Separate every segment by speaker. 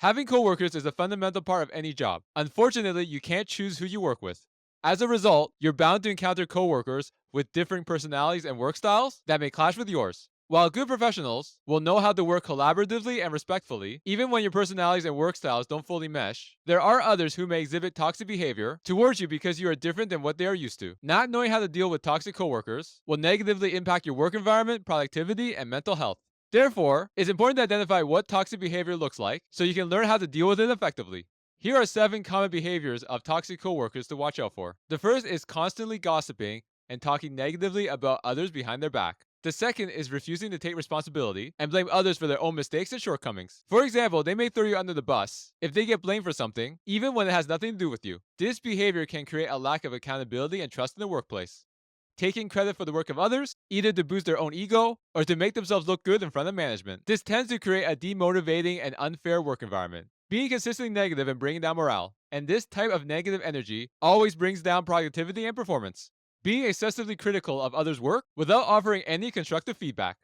Speaker 1: Having coworkers is a fundamental part of any job. Unfortunately, you can't choose who you work with. As a result, you're bound to encounter coworkers with different personalities and work styles that may clash with yours. While good professionals will know how to work collaboratively and respectfully, even when your personalities and work styles don't fully mesh, there are others who may exhibit toxic behavior towards you because you are different than what they are used to. Not knowing how to deal with toxic coworkers will negatively impact your work environment, productivity, and mental health. Therefore, it's important to identify what toxic behavior looks like so you can learn how to deal with it effectively. Here are 7 common behaviors of toxic coworkers to watch out for. The first is constantly gossiping and talking negatively about others behind their back. The second is refusing to take responsibility and blame others for their own mistakes and shortcomings. For example, they may throw you under the bus if they get blamed for something, even when it has nothing to do with you. This behavior can create a lack of accountability and trust in the workplace. Taking credit for the work of others, either to boost their own ego or to make themselves look good in front of management. This tends to create a demotivating and unfair work environment, being consistently negative and bringing down morale. And this type of negative energy always brings down productivity and performance. Being excessively critical of others' work without offering any constructive feedback.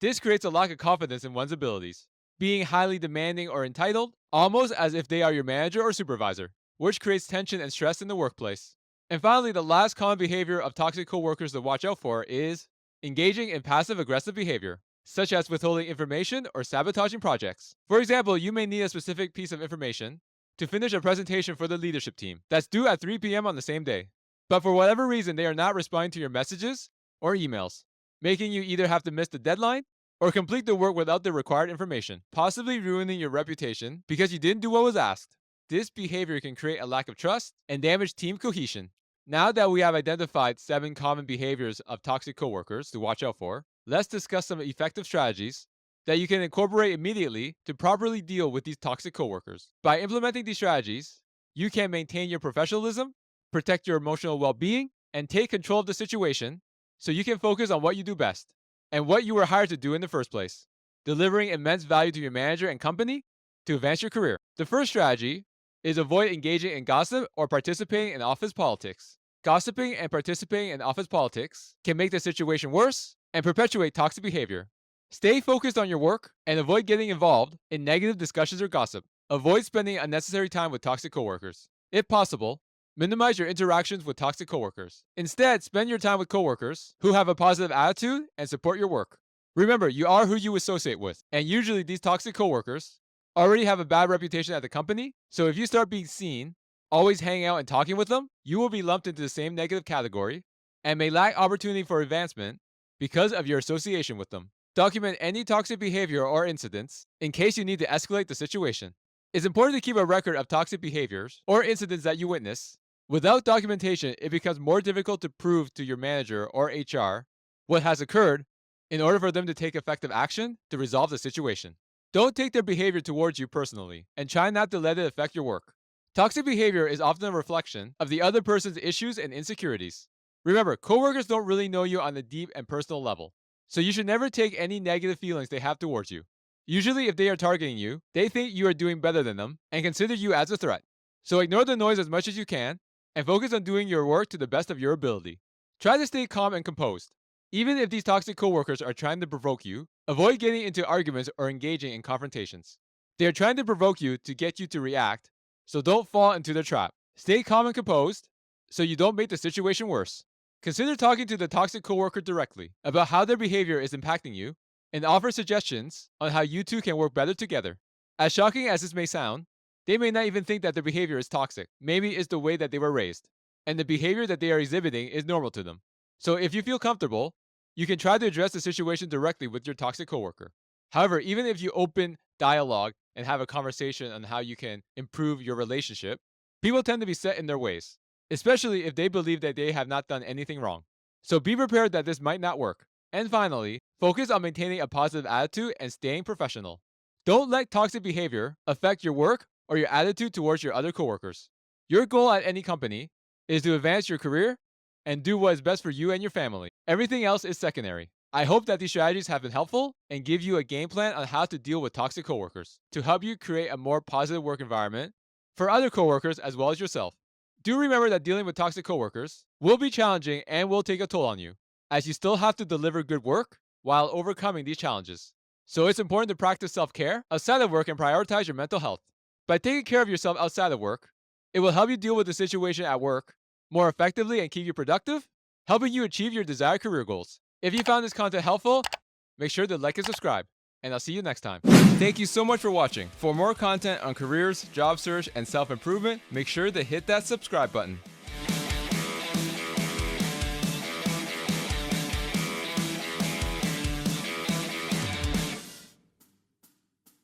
Speaker 1: This creates a lack of confidence in one's abilities. Being highly demanding or entitled, almost as if they are your manager or supervisor, which creates tension and stress in the workplace. And finally, the last common behavior of toxic coworkers to watch out for is engaging in passive aggressive behavior, such as withholding information or sabotaging projects. For example, you may need a specific piece of information to finish a presentation for the leadership team that's due at 3 p.m. on the same day. But for whatever reason, they are not responding to your messages or emails, making you either have to miss the deadline or complete the work without the required information, possibly ruining your reputation because you didn't do what was asked. This behavior can create a lack of trust and damage team cohesion. Now that we have identified 7 common behaviors of toxic coworkers to watch out for, let's discuss some effective strategies that you can incorporate immediately to properly deal with these toxic coworkers. By implementing these strategies, you can maintain your professionalism, protect your emotional well-being, and take control of the situation so you can focus on what you do best and what you were hired to do in the first place, delivering immense value to your manager and company to advance your career. The first strategy is avoid engaging in gossip or participating in office politics. Gossiping and participating in office politics can make the situation worse and perpetuate toxic behavior. Stay focused on your work and avoid getting involved in negative discussions or gossip. Avoid spending unnecessary time with toxic coworkers. If possible, minimize your interactions with toxic coworkers. Instead, spend your time with coworkers who have a positive attitude and support your work. Remember, you are who you associate with, and usually these toxic coworkers already have a bad reputation at the company, so if you start being seen always hanging out and talking with them, you will be lumped into the same negative category and may lack opportunity for advancement because of your association with them. Document any toxic behavior or incidents in case you need to escalate the situation. It's important to keep a record of toxic behaviors or incidents that you witness. Without documentation, it becomes more difficult to prove to your manager or HR what has occurred in order for them to take effective action to resolve the situation. Don't take their behavior towards you personally and try not to let it affect your work. Toxic behavior is often a reflection of the other person's issues and insecurities. Remember, coworkers don't really know you on a deep and personal level, so you should never take any negative feelings they have towards you. Usually, if they are targeting you, they think you are doing better than them and consider you as a threat. So ignore the noise as much as you can and focus on doing your work to the best of your ability. Try to stay calm and composed. Even if these toxic coworkers are trying to provoke you, avoid getting into arguments or engaging in confrontations. They are trying to provoke you to get you to react, so don't fall into their trap. Stay calm and composed so you don't make the situation worse. Consider talking to the toxic coworker directly about how their behavior is impacting you and offer suggestions on how you two can work better together. As shocking as this may sound, they may not even think that their behavior is toxic. Maybe it's the way that they were raised, and the behavior that they are exhibiting is normal to them. So if you feel comfortable, you can try to address the situation directly with your toxic coworker. However, even if you open dialogue and have a conversation on how you can improve your relationship, people tend to be set in their ways, especially if they believe that they have not done anything wrong. So be prepared that this might not work. And finally, focus on maintaining a positive attitude and staying professional. Don't let toxic behavior affect your work or your attitude towards your other coworkers. Your goal at any company is to advance your career and do what is best for you and your family. Everything else is secondary. I hope that these strategies have been helpful and give you a game plan on how to deal with toxic coworkers to help you create a more positive work environment for other coworkers as well as yourself. Do remember that dealing with toxic coworkers will be challenging and will take a toll on you, as you still have to deliver good work while overcoming these challenges. So it's important to practice self-care outside of work and prioritize your mental health. By taking care of yourself outside of work, it will help you deal with the situation at work more effectively and keep you productive, helping you achieve your desired career goals. If you found this content helpful, make sure to like and subscribe, and I'll see you next time. Thank you so much for watching. For more content on careers, job search, and self-improvement, make sure to hit that subscribe button.